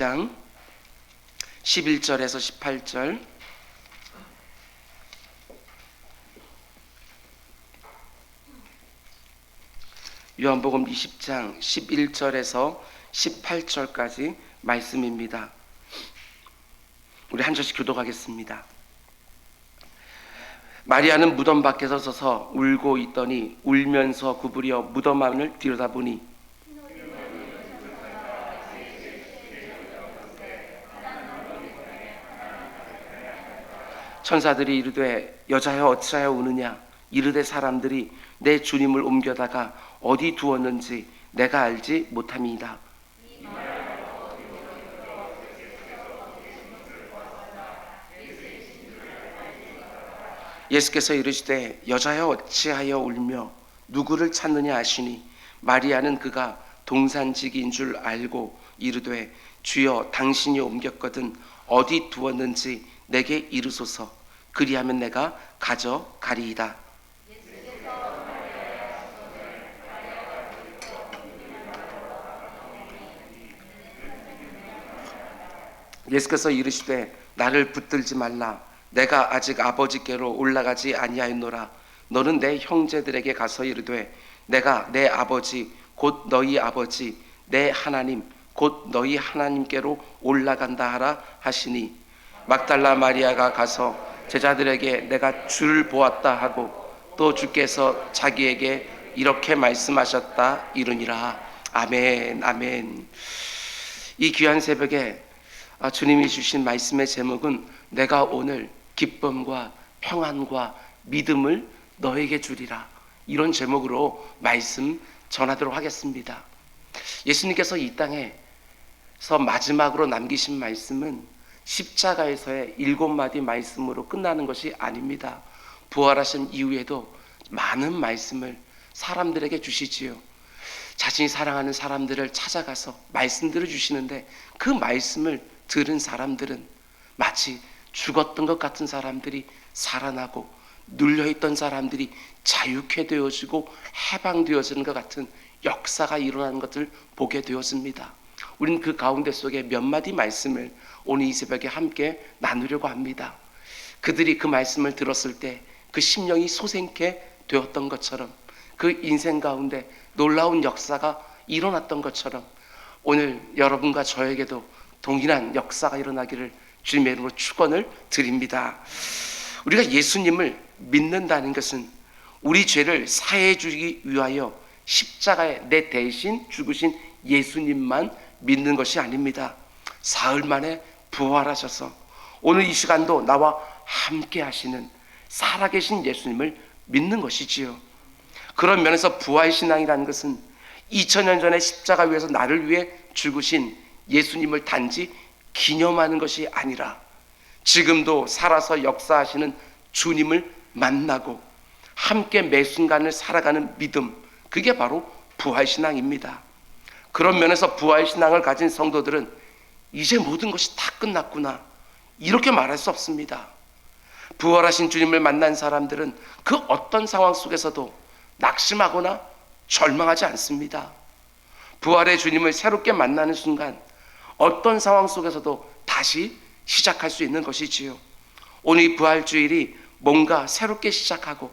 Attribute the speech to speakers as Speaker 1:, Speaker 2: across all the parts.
Speaker 1: 장 11절에서 18절, 요한복음 20장 11절에서 18절까지 말씀입니다. 우리 한 절씩 교독하겠습니다. 마리아는 무덤 밖에서 서서 울고 있더니 울면서 구부려 무덤 안을 들여다보니 천사들이 이르되 여자여 어찌하여 우느냐. 이르되 사람들이 내 주님을 옮겨다가 어디 두었는지 내가 알지 못함이다. 예수께서 이르시되 여자여 어찌하여 울며 누구를 찾느냐 하시니 마리아는 그가 동산직인 줄 알고 이르되 주여 당신이 옮겼거든 어디 두었는지 내게 이르소서. 그리하면 내가 가져가리이다. 예수께서 이르시되 나를 붙들지 말라. 내가 아직 아버지께로 올라가지 아니하였노라. 너는 내 형제들에게 가서 이르되 내가 내 아버지 곧 너희 아버지 내 하나님 곧 너희 하나님께로 올라간다 하라 하시니 막달라 마리아가 가서 제자들에게 내가 주를 보았다 하고 또 주께서 자기에게 이렇게 말씀하셨다 이르니라. 아멘. 아멘. 이 귀한 새벽에 주님이 주신 말씀의 제목은 내가 오늘 기쁨과 평안과 믿음을 너에게 주리라. 이런 제목으로 말씀 전하도록 하겠습니다. 예수님께서 이 땅에서 마지막으로 남기신 말씀은 십자가에서의 7마디 말씀으로 끝나는 것이 아닙니다. 부활하신 이후에도 많은 말씀을 사람들에게 주시지요. 자신이 사랑하는 사람들을 찾아가서 말씀들을 주시는데 그 말씀을 들은 사람들은 마치 죽었던 것 같은 사람들이 살아나고 눌려있던 사람들이 자유케 되어지고 해방되어지는 것 같은 역사가 일어나는 것을 보게 되었습니다. 우리는 그 가운데 속에 몇 마디 말씀을 오늘 이 새벽에 함께 나누려고 합니다. 그들이 그 말씀을 들었을 때 그 심령이 솟게 되었던 것처럼 그 인생 가운데 놀라운 역사가 일어났던 것처럼 오늘 여러분과 저에게도 동일한 역사가 일어나기를 주님의 이름으로 축원을 드립니다. 우리가 예수님을 믿는다는 것은 우리 죄를 사해해 주기 위하여 십자가에 내 대신 죽으신 예수님만 믿는 것이 아닙니다. 사흘 만에 부활하셔서 오늘 이 시간도 나와 함께 하시는 살아계신 예수님을 믿는 것이지요. 그런 면에서 부활신앙이라는 것은 2000년 전에 십자가 위에서 나를 위해 죽으신 예수님을 단지 기념하는 것이 아니라 지금도 살아서 역사하시는 주님을 만나고 함께 매 순간을 살아가는 믿음, 그게 바로 부활신앙입니다. 그런 면에서 부활신앙을 가진 성도들은 이제 모든 것이 다 끝났구나 이렇게 말할 수 없습니다. 부활하신 주님을 만난 사람들은 그 어떤 상황 속에서도 낙심하거나 절망하지 않습니다. 부활의 주님을 새롭게 만나는 순간 어떤 상황 속에서도 다시 시작할 수 있는 것이지요. 오늘 이 부활주일이 뭔가 새롭게 시작하고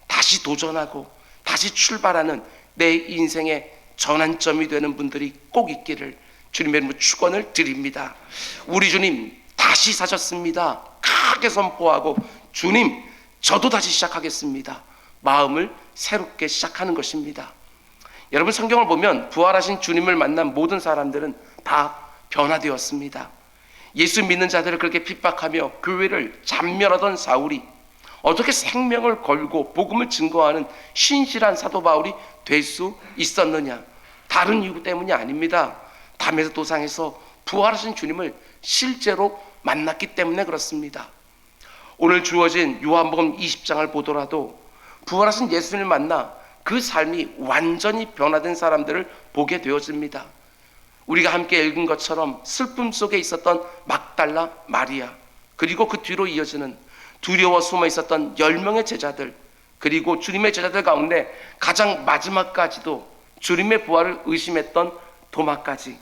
Speaker 1: 다시 도전하고 다시 출발하는 내 인생의 전환점이 되는 분들이 꼭 있기를 주님의 이름으로 축원을 드립니다. 우리 주님 다시 사셨습니다. 크게 선포하고 주님 저도 다시 시작하겠습니다. 마음을 새롭게 시작하는 것입니다. 여러분 성경을 보면 부활하신 주님을 만난 모든 사람들은 다 변화되었습니다. 예수 믿는 자들을 그렇게 핍박하며 교회를 잔멸하던 사울이 어떻게 생명을 걸고 복음을 증거하는 신실한 사도 바울이 될 수 있었느냐? 다른 이유 때문이 아닙니다. 담에서 도상에서 부활하신 주님을 실제로 만났기 때문에 그렇습니다. 오늘 주어진 요한복음 20장을 보더라도 부활하신 예수님을 만나 그 삶이 완전히 변화된 사람들을 보게 되어집니다. 우리가 함께 읽은 것처럼 슬픔 속에 있었던 막달라 마리아, 그리고 그 뒤로 이어지는 두려워 숨어 있었던 10명의 제자들, 그리고 주님의 제자들 가운데 가장 마지막까지도 주님의 부활을 의심했던 도마까지,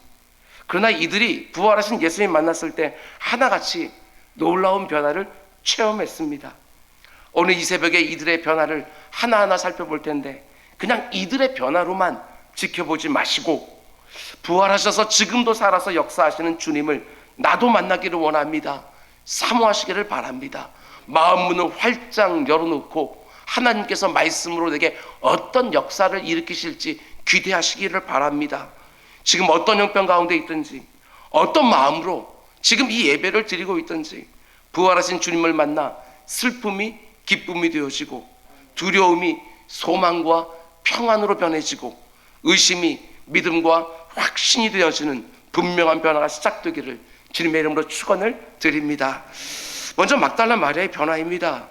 Speaker 1: 그러나 이들이 부활하신 예수님 만났을 때 하나같이 놀라운 변화를 체험했습니다. 오늘 이 새벽에 이들의 변화를 하나하나 살펴볼 텐데, 그냥 이들의 변화로만 지켜보지 마시고 부활하셔서 지금도 살아서 역사하시는 주님을 나도 만나기를 원합니다. 사모하시기를 바랍니다. 마음 문을 활짝 열어놓고 하나님께서 말씀으로 내게 어떤 역사를 일으키실지 기대하시기를 바랍니다. 지금 어떤 형편 가운데 있든지, 어떤 마음으로 지금 이 예배를 드리고 있든지, 부활하신 주님을 만나 슬픔이 기쁨이 되어지고, 두려움이 소망과 평안으로 변해지고, 의심이 믿음과 확신이 되어지는 분명한 변화가 시작되기를 주님의 이름으로 축원을 드립니다. 먼저 막달라 마리아의 변화입니다.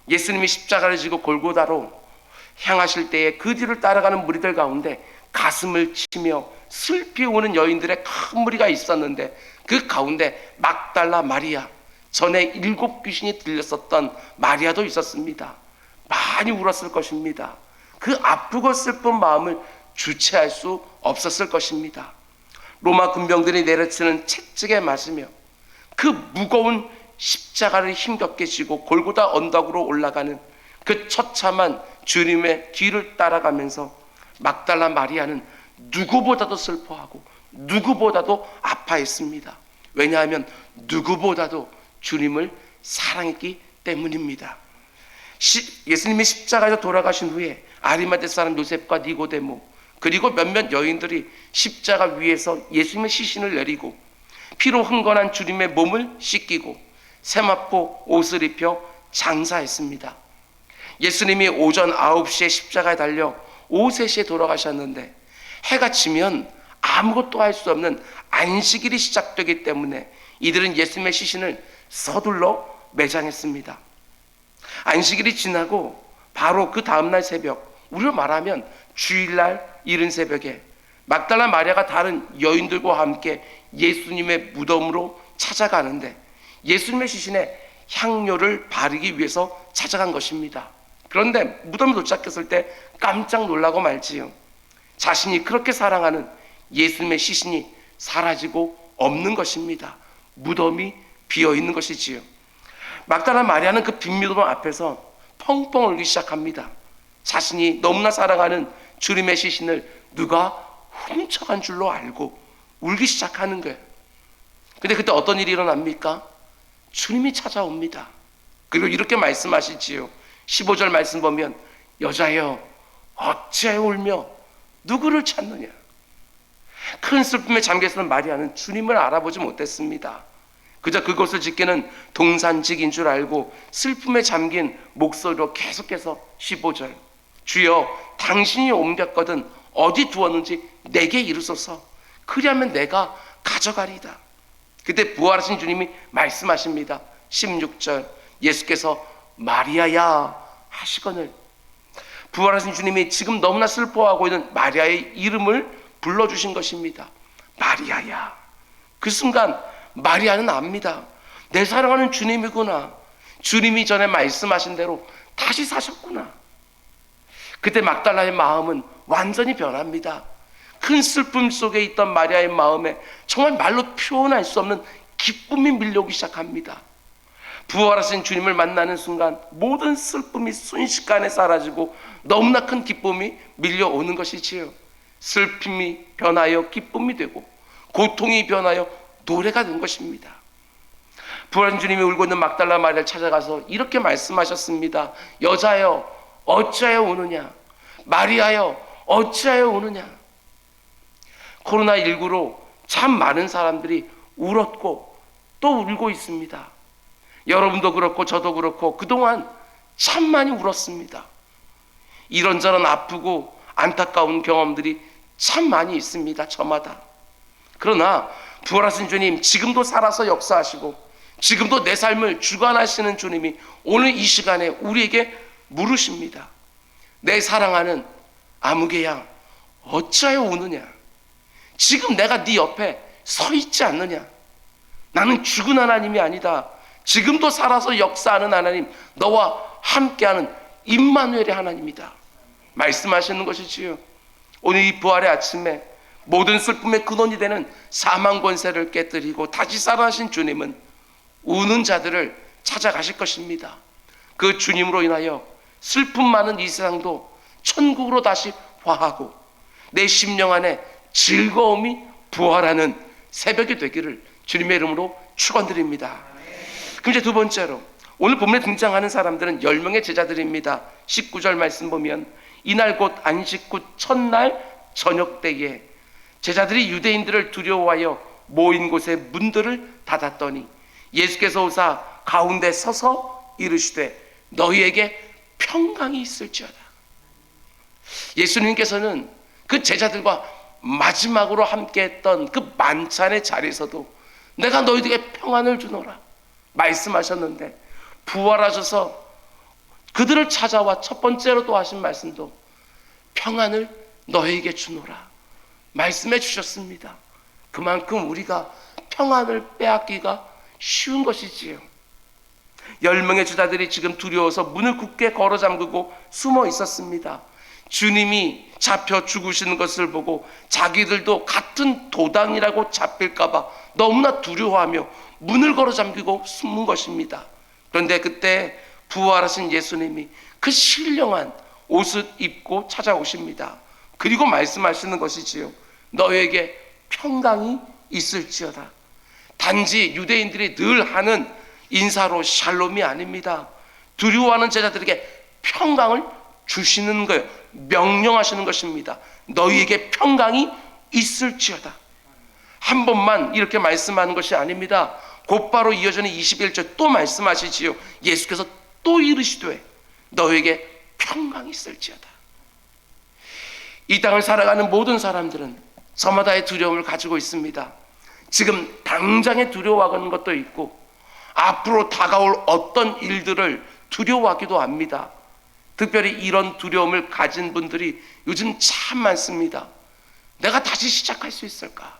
Speaker 1: 예수님이 십자가를 지고 골고다로 향하실 때에 그 뒤를 따라가는 무리들 가운데 가슴을 치며 슬피 우는 여인들의 큰 무리가 있었는데, 그 가운데 막달라 마리아, 전에 7 귀신이 들렸었던 마리아도 있었습니다. 많이 울었을 것입니다. 그 아프고 슬픈 마음을 주체할 수 없었을 것입니다. 로마 군병들이 내려치는 채찍에 맞으며 그 무거운 십자가를 힘겹게 지고 골고다 언덕으로 올라가는 그 처참한 주님의 뒤를 따라가면서 막달라 마리아는 누구보다도 슬퍼하고 누구보다도 아파했습니다. 왜냐하면 누구보다도 주님을 사랑했기 때문입니다. 예수님이 십자가에서 돌아가신 후에 아리마대 사람 요셉과 니고데모, 그리고 몇몇 여인들이 십자가 위에서 예수님의 시신을 내리고 피로 흥건한 주님의 몸을 씻기고 세마포 옷을 입혀 장사했습니다. 예수님이 오전 9시에 십자가에 달려 오후 3시에 돌아가셨는데, 해가 지면 아무것도 할 수 없는 안식일이 시작되기 때문에 이들은 예수님의 시신을 서둘러 매장했습니다. 안식일이 지나고 바로 그 다음날 새벽, 우리로 말하면 주일날 이른 새벽에 막달라 마리아가 다른 여인들과 함께 예수님의 무덤으로 찾아가는데, 예수님의 시신에 향료를 바르기 위해서 찾아간 것입니다. 그런데 무덤에 도착했을 때 깜짝 놀라고 말지요. 자신이 그렇게 사랑하는 예수님의 시신이 사라지고 없는 것입니다. 무덤이 비어 있는 것이지요. 막달라 마리아는 그 빈 무덤 앞에서 펑펑 울기 시작합니다. 자신이 너무나 사랑하는 주님의 시신을 누가 훔쳐간 줄로 알고 울기 시작하는 거예요. 근데 그때 어떤 일이 일어납니까? 주님이 찾아옵니다. 그리고 이렇게 말씀하시지요. 15절 말씀 보면, 여자여 어찌하여 울며 누구를 찾느냐. 큰 슬픔에 잠겨있는 마리아는 주님을 알아보지 못했습니다. 그저 그곳을 지키는 동산직인 줄 알고 슬픔에 잠긴 목소리로 계속해서 15절, 주여 당신이 옮겼거든 어디 두었는지 내게 이르소서, 그리하면 내가 가져가리이다. 그때 부활하신 주님이 말씀하십니다. 16절, 예수께서 마리아야 하시거늘, 부활하신 주님이 지금 너무나 슬퍼하고 있는 마리아의 이름을 불러주신 것입니다. 마리아야. 그 순간 마리아는 압니다. 내 사랑하는 주님이구나. 주님이 전에 말씀하신 대로 다시 사셨구나. 그때 막달라의 마음은 완전히 변합니다. 큰 슬픔 속에 있던 마리아의 마음에 정말 말로 표현할 수 없는 기쁨이 밀려오기 시작합니다. 부활하신 주님을 만나는 순간 모든 슬픔이 순식간에 사라지고 너무나 큰 기쁨이 밀려오는 것이지요. 슬픔이 변하여 기쁨이 되고 고통이 변하여 노래가 된 것입니다. 부활하신 주님이 울고 있는 막달라 마리아를 찾아가서 이렇게 말씀하셨습니다. 여자여 어찌하여 우느냐, 마리아여 어찌하여 우느냐. 코로나19로 참 많은 사람들이 울었고 또 울고 있습니다. 여러분도 그렇고 저도 그렇고 그동안 참 많이 울었습니다. 이런저런 아프고 안타까운 경험들이 참 많이 있습니다. 저마다. 그러나 부활하신 주님 지금도 살아서 역사하시고 지금도 내 삶을 주관하시는 주님이 오늘 이 시간에 우리에게 물으십니다. 내 사랑하는 아무개 양 어찌하여 우느냐. 지금 내가 네 옆에 서 있지 않느냐. 나는 죽은 하나님이 아니다. 지금도 살아서 역사하는 하나님, 너와 함께하는 임마누엘의 하나님이다 말씀하시는 것이지요. 오늘 이 부활의 아침에 모든 슬픔의 근원이 되는 사망 권세를 깨뜨리고 다시 살아나신 주님은 우는 자들을 찾아가실 것입니다. 그 주님으로 인하여 슬픔 많은 이 세상도 천국으로 다시 화하고 내 심령 안에 즐거움이 부활하는 새벽이 되기를 주님의 이름으로 축원드립니다. 그럼 이제 두 번째로 오늘 본문에 등장하는 사람들은 10명의 제자들입니다. 19절 말씀 보면 이날 곧 안식 후 첫날 저녁 때에 제자들이 유대인들을 두려워하여 모인 곳에 문들을 닫았더니 예수께서 오사 가운데 서서 이르시되 너희에게 평강이 있을지어다. 예수님께서는 그 제자들과 마지막으로 함께했던 그 만찬의 자리에서도 내가 너희에게 평안을 주노라 말씀하셨는데, 부활하셔서 그들을 찾아와 첫 번째로 또 하신 말씀도 평안을 너희에게 주노라 말씀해 주셨습니다. 그만큼 우리가 평안을 빼앗기가 쉬운 것이지요. 10명의 제자들이 지금 두려워서 문을 굳게 걸어 잠그고 숨어 있었습니다. 주님이 잡혀 죽으시는 것을 보고 자기들도 같은 도당이라고 잡힐까봐 너무나 두려워하며 문을 걸어 잠기고 숨은 것입니다. 그런데 그때 부활하신 예수님이 그 신령한 옷을 입고 찾아오십니다. 그리고 말씀하시는 것이지요. 너에게 평강이 있을지어다. 단지 유대인들이 늘 하는 인사로 샬롬이 아닙니다. 두려워하는 제자들에게 평강을 주시는 거예요. 명령하시는 것입니다. 너희에게 평강이 있을지어다. 한 번만 이렇게 말씀하는 것이 아닙니다. 곧바로 이어지는 21절 또 말씀하시지요. 예수께서 또 이르시되 너희에게 평강이 있을지어다. 이 땅을 살아가는 모든 사람들은 저마다의 두려움을 가지고 있습니다. 지금 당장에 두려워하는 것도 있고 앞으로 다가올 어떤 일들을 두려워하기도 합니다. 특별히 이런 두려움을 가진 분들이 요즘 참 많습니다. 내가 다시 시작할 수 있을까?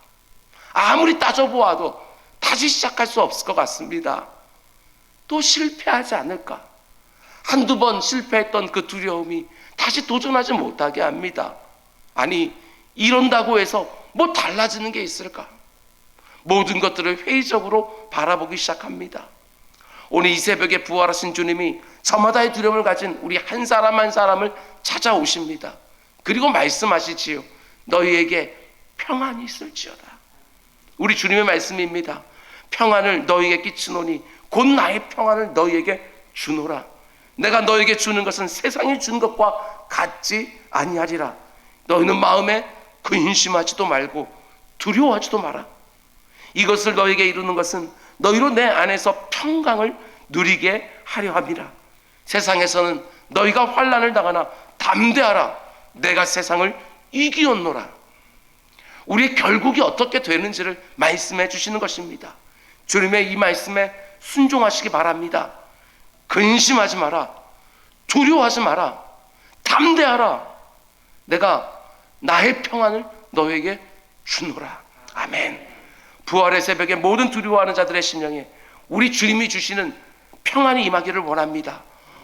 Speaker 1: 아무리 따져보아도 다시 시작할 수 없을 것 같습니다. 또 실패하지 않을까? 한두 번 실패했던 그 두려움이 다시 도전하지 못하게 합니다. 아니, 이런다고 해서 뭐 달라지는 게 있을까? 모든 것들을 회의적으로 바라보기 시작합니다. 오늘 이 새벽에 부활하신 주님이 저마다의 두려움을 가진 우리 한 사람 한 사람을 찾아오십니다. 그리고 말씀하시지요. 너희에게 평안이 있을지어다. 우리 주님의 말씀입니다. 평안을 너희에게 끼치노니 곧 나의 평안을 너희에게 주노라. 내가 너희에게 주는 것은 세상이 준 것과 같지 아니하리라. 너희는 마음에 근심하지도 말고 두려워하지도 마라. 이것을 너희에게 이루는 것은 너희로 내 안에서 평강을 누리게 하려 함이라. 세상에서는 너희가 환난을 당하나 담대하라. 내가 세상을 이기었노라. 우리의 결국이 어떻게 되는지를 말씀해 주시는 것입니다. 주님의 이 말씀에 순종하시기 바랍니다. 근심하지 마라. 두려워하지 마라. 담대하라. 내가 나의 평안을 너에게 주노라. 아멘. 부활의 새벽에 모든 두려워하는 자들의 심령에 우리 주님이 주시는 평안이 임하기를 원합니다.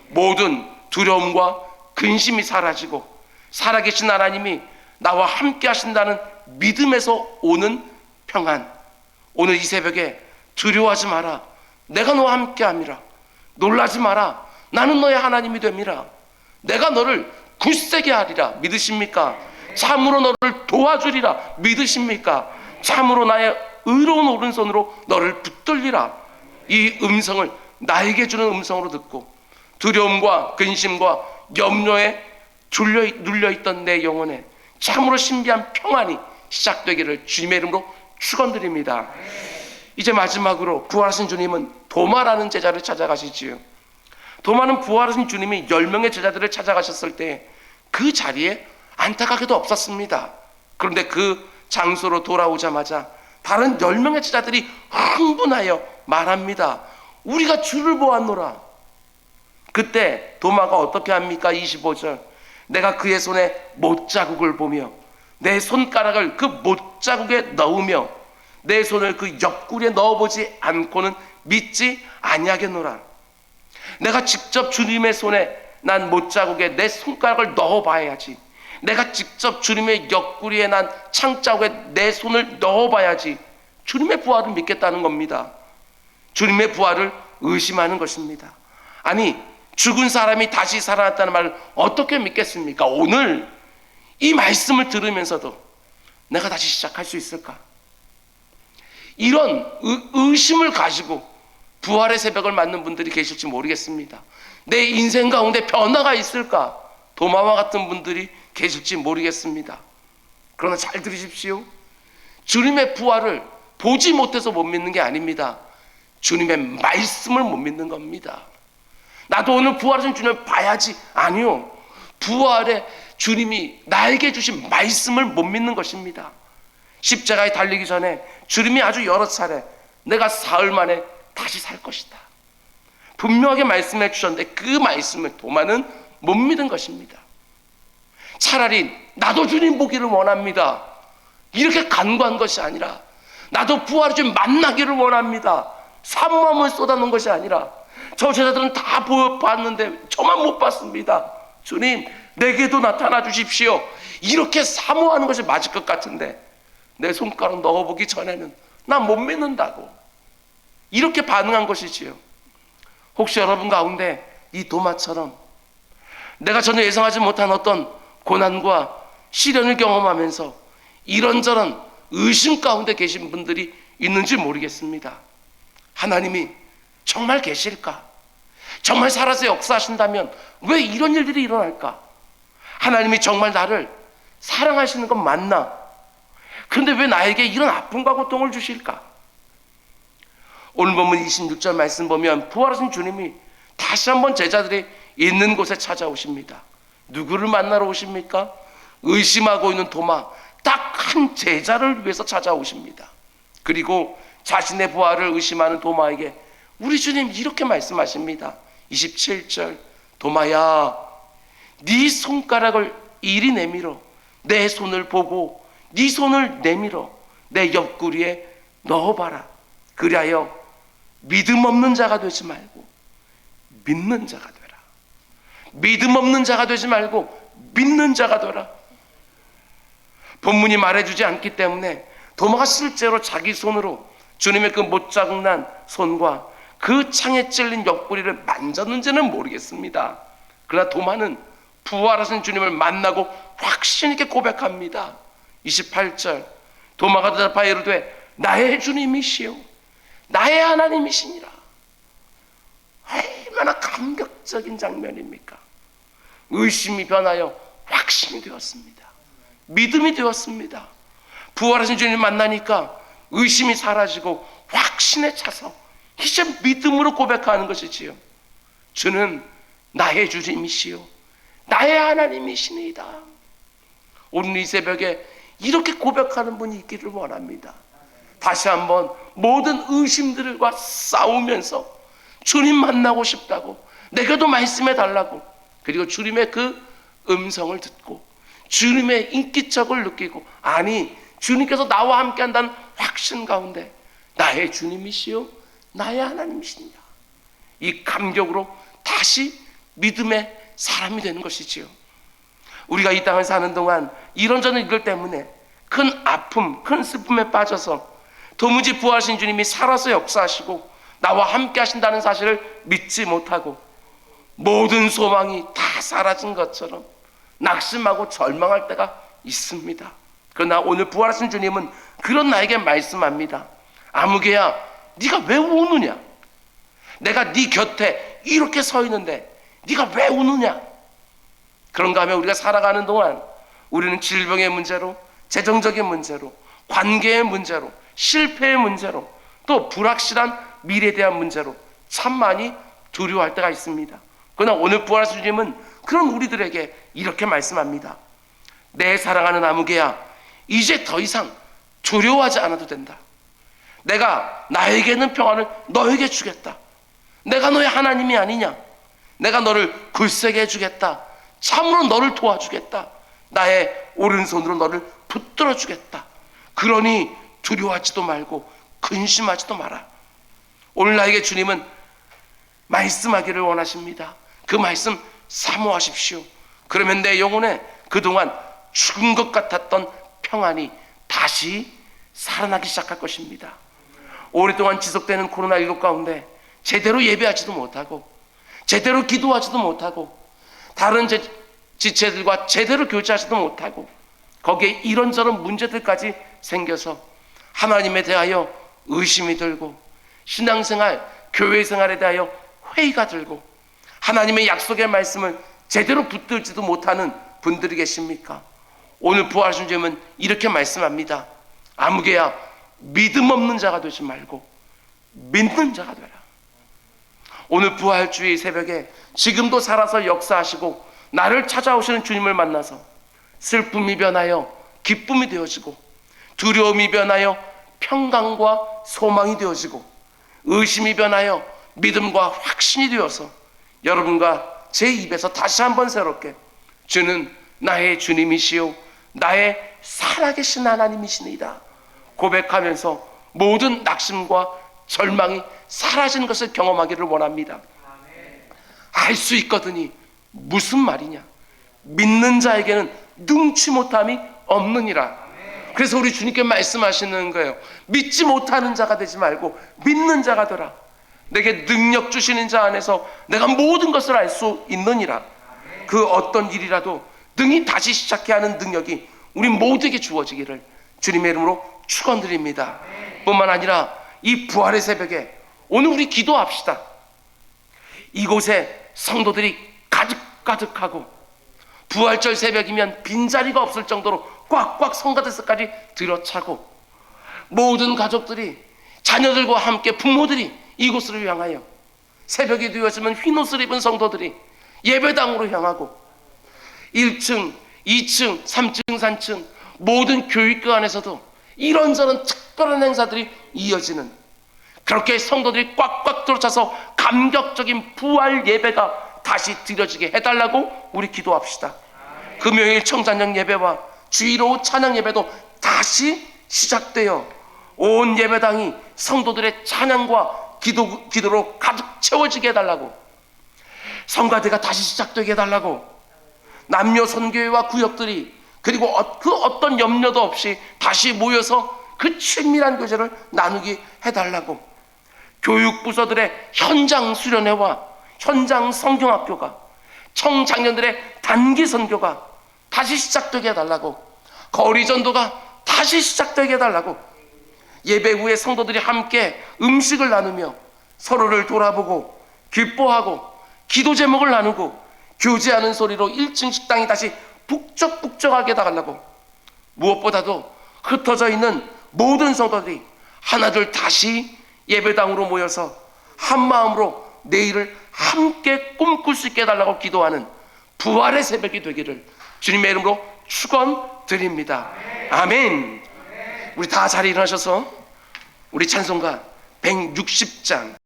Speaker 1: 모든 두려움과 근심이 사라지고 살아계신 하나님이 나와 함께 하신다는 믿음에서 오는 평안. 오늘 이 새벽에 두려워하지 마라. 내가 너와 함께 함이라. 놀라지 마라. 나는 너의 하나님이 됨이라. 내가 너를 굳세게 하리라. 믿으십니까? 참으로 너를 도와주리라. 믿으십니까? 참으로 나의 의로운 오른손으로 너를 붙들리라. 이 음성을 나에게 주는 음성으로 듣고 두려움과 근심과 염려에 눌려있던 내 영혼에 참으로 신비한 평안이 시작되기를 주님의 이름으로 축원드립니다. 이제 마지막으로 부활하신 주님은 도마라는 제자를 찾아가시지요. 도마는 부활하신 주님이 10명의 제자들을 찾아가셨을 때 그 자리에 안타깝게도 없었습니다. 그런데 그 장소로 돌아오자마자 다른 10명의 제자들이 흥분하여 말합니다. 우리가 주를 보았노라. 그때 도마가 어떻게 합니까? 25절. 내가 그의 손에 못자국을 보며 내 손가락을 그 못자국에 넣으며 내 손을 그 옆구리에 넣어보지 않고는 믿지 아니하겠노라. 내가 직접 주님의 손에 난 못자국에 내 손가락을 넣어봐야지. 내가 직접 주님의 옆구리에 난 창자국에 내 손을 넣어봐야지 주님의 부활을 믿겠다는 겁니다. 주님의 부활을 의심하는 것입니다. 아니, 죽은 사람이 다시 살아났다는 말을 어떻게 믿겠습니까? 오늘 이 말씀을 들으면서도 내가 다시 시작할 수 있을까? 이런 의심을 가지고 부활의 새벽을 맞는 분들이 계실지 모르겠습니다. 내 인생 가운데 변화가 있을까? 도마와 같은 분들이 계실지 모르겠습니다. 그러나 잘 들으십시오. 주님의 부활을 보지 못해서 못 믿는 게 아닙니다. 주님의 말씀을 못 믿는 겁니다. 나도 오늘 부활하신 주님을 봐야지. 아니요. 부활에 주님이 나에게 주신 말씀을 못 믿는 것입니다. 십자가에 달리기 전에 주님이 아주 여러 차례 내가 사흘 만에 다시 살 것이다 분명하게 말씀해 주셨는데 그 말씀을 도마는 못 믿은 것입니다. 차라리 나도 주님 보기를 원합니다. 이렇게 간구한 것이 아니라 나도 부활의 주님 만나기를 원합니다. 사모함을 쏟아놓은 것이 아니라 저 제자들은 다 보여봤는데 저만 못 봤습니다. 주님 내게도 나타나 주십시오. 이렇게 사모하는 것이 맞을 것 같은데 내 손가락 넣어보기 전에는 나 못 믿는다고 이렇게 반응한 것이지요. 혹시 여러분 가운데 이 도마처럼 내가 전혀 예상하지 못한 어떤 고난과 시련을 경험하면서 이런저런 의심 가운데 계신 분들이 있는지 모르겠습니다. 하나님이 정말 계실까? 정말 살아서 역사하신다면 왜 이런 일들이 일어날까? 하나님이 정말 나를 사랑하시는 건 맞나? 그런데 왜 나에게 이런 아픔과 고통을 주실까? 오늘 본문 26절 말씀 보면 부활하신 주님이 다시 한번 제자들이 있는 곳에 찾아오십니다. 누구를 만나러 오십니까? 의심하고 있는 도마, 딱 한 제자를 위해서 찾아오십니다. 그리고 자신의 부활을 의심하는 도마에게 우리 주님 이렇게 말씀하십니다. 27절 도마야 네 손가락을 이리 내밀어 내 손을 보고 네 손을 내밀어 내 옆구리에 넣어봐라. 그리하여 믿음 없는 자가 되지 말고 믿는 자가 되라. 믿음 없는 자가 되지 말고 믿는 자가 되라. 본문이 말해주지 않기 때문에 도마가 실제로 자기 손으로 주님의 그 못자국난 손과 그 창에 찔린 옆구리를 만졌는지는 모르겠습니다. 그러나 도마는 부활하신 주님을 만나고 확신 있게 고백합니다. 28절 도마가 대답하여 이르되 나의 주님이시요 나의 하나님이시니라. 얼마나 감격적인 장면입니까? 의심이 변하여 확신이 되었습니다. 믿음이 되었습니다. 부활하신 주님 만나니까 의심이 사라지고 확신에 차서 이제 믿음으로 고백하는 것이지요. 주는 나의 주님이시요 나의 하나님이시니이다. 오늘 이 새벽에 이렇게 고백하는 분이 있기를 원합니다. 다시 한번 모든 의심들과 싸우면서 주님 만나고 싶다고 내게도 말씀해 달라고 그리고 주님의 그 음성을 듣고 주님의 인기척을 느끼고 아니 주님께서 나와 함께 한다는 확신 가운데 나의 주님이시요 나의 하나님이시냐 이 감격으로 다시 믿음의 사람이 되는 것이지요. 우리가 이 땅을 사는 동안 이런저런 일들 때문에 큰 아픔, 큰 슬픔에 빠져서 도무지 부활하신 주님이 살아서 역사하시고 나와 함께 하신다는 사실을 믿지 못하고 모든 소망이 다 사라진 것처럼 낙심하고 절망할 때가 있습니다. 그러나 오늘 부활하신 주님은 그런 나에게 말씀합니다. 아무개야 네가 왜 우느냐? 내가 네 곁에 이렇게 서 있는데 네가 왜 우느냐? 그런가 하면 우리가 살아가는 동안 우리는 질병의 문제로 재정적인 문제로 관계의 문제로 실패의 문제로 또 불확실한 미래에 대한 문제로 참 많이 두려워할 때가 있습니다. 그러나 오늘 부활하신 주님은 그런 우리들에게 이렇게 말씀합니다. 내 사랑하는 아무개야 이제 더 이상 두려워하지 않아도 된다. 내가 나에게는 평안을 너에게 주겠다. 내가 너의 하나님이 아니냐? 내가 너를 굳세게 해주겠다. 참으로 너를 도와주겠다. 나의 오른손으로 너를 붙들어 주겠다. 그러니 두려워하지도 말고 근심하지도 마라. 오늘 나에게 주님은 말씀하기를 원하십니다. 그 말씀 사모하십시오. 그러면 내 영혼에 그동안 죽은 것 같았던 평안이 다시 살아나기 시작할 것입니다. 오랫동안 지속되는 코로나19 가운데 제대로 예배하지도 못하고 제대로 기도하지도 못하고 다른 지체들과 제대로 교제하지도 못하고 거기에 이런저런 문제들까지 생겨서 하나님에 대하여 의심이 들고 신앙생활, 교회생활에 대하여 회의가 들고 하나님의 약속의 말씀을 제대로 붙들지도 못하는 분들이 계십니까? 오늘 부활하신 주님은 이렇게 말씀합니다. 아무개야 믿음 없는 자가 되지 말고 믿는 자가 되라. 오늘 부활주의 새벽에 지금도 살아서 역사하시고 나를 찾아오시는 주님을 만나서 슬픔이 변하여 기쁨이 되어지고 두려움이 변하여 평강과 소망이 되어지고 의심이 변하여 믿음과 확신이 되어서 여러분과 제 입에서 다시 한번 새롭게 주는 나의 주님이시요 나의 살아계신 하나님이시니이다 고백하면서 모든 낙심과 절망이 사라지는 것을 경험하기를 원합니다. 알 수 있거든이 무슨 말이냐? 믿는 자에게는 능치 못함이 없느니라. 그래서 우리 주님께 말씀하시는 거예요. 믿지 못하는 자가 되지 말고 믿는 자가 되라. 내게 능력 주시는 자 안에서 내가 모든 것을 알 수 있느니라. 그 어떤 일이라도 능히 다시 시작해야 하는 능력이 우리 모두에게 주어지기를 주님의 이름으로 축원드립니다. 뿐만 아니라 이 부활의 새벽에 오늘 우리 기도합시다. 이곳에 성도들이 가득가득하고 부활절 새벽이면 빈자리가 없을 정도로 꽉꽉 성가대서까지 들어차고 모든 가족들이 자녀들과 함께 부모들이 이곳으로 향하여 새벽이 되어지면 흰옷을 입은 성도들이 예배당으로 향하고 1층, 2층, 3층, 4층 모든 교육교 안에서도 이런저런 특별한 행사들이 이어지는 그렇게 성도들이 꽉꽉 들어차서 감격적인 부활 예배가 다시 드려지게 해달라고 우리 기도합시다. 금요일 청찬양 예배와 주일 오후 찬양 예배도 다시 시작되어 온 예배당이 성도들의 찬양과 기도로 가득 채워지게 해달라고, 성가대가 다시 시작되게 해달라고, 남녀 선교회와 구역들이 그리고 그 어떤 염려도 없이 다시 모여서 그 친밀한 교제를 나누게 해달라고, 교육부서들의 현장 수련회와 현장 성경학교가, 청장년들의 단기 선교가 다시 시작되게 해달라고, 거리 전도가 다시 시작되게 해달라고, 예배 후에 성도들이 함께 음식을 나누며 서로를 돌아보고 기뻐하고 기도 제목을 나누고 교제하는 소리로 1층 식당이 다시 북적북적하게 해달라고, 무엇보다도 흩어져 있는 모든 성도들이 하나둘 다시 예배당으로 모여서 한 마음으로 내일을 함께 꿈꿀 수 있게 해달라고 기도하는 부활의 새벽이 되기를 주님의 이름으로 축원드립니다. 아멘. 우리 다 자리에 일어나셔서 우리 찬송가 160장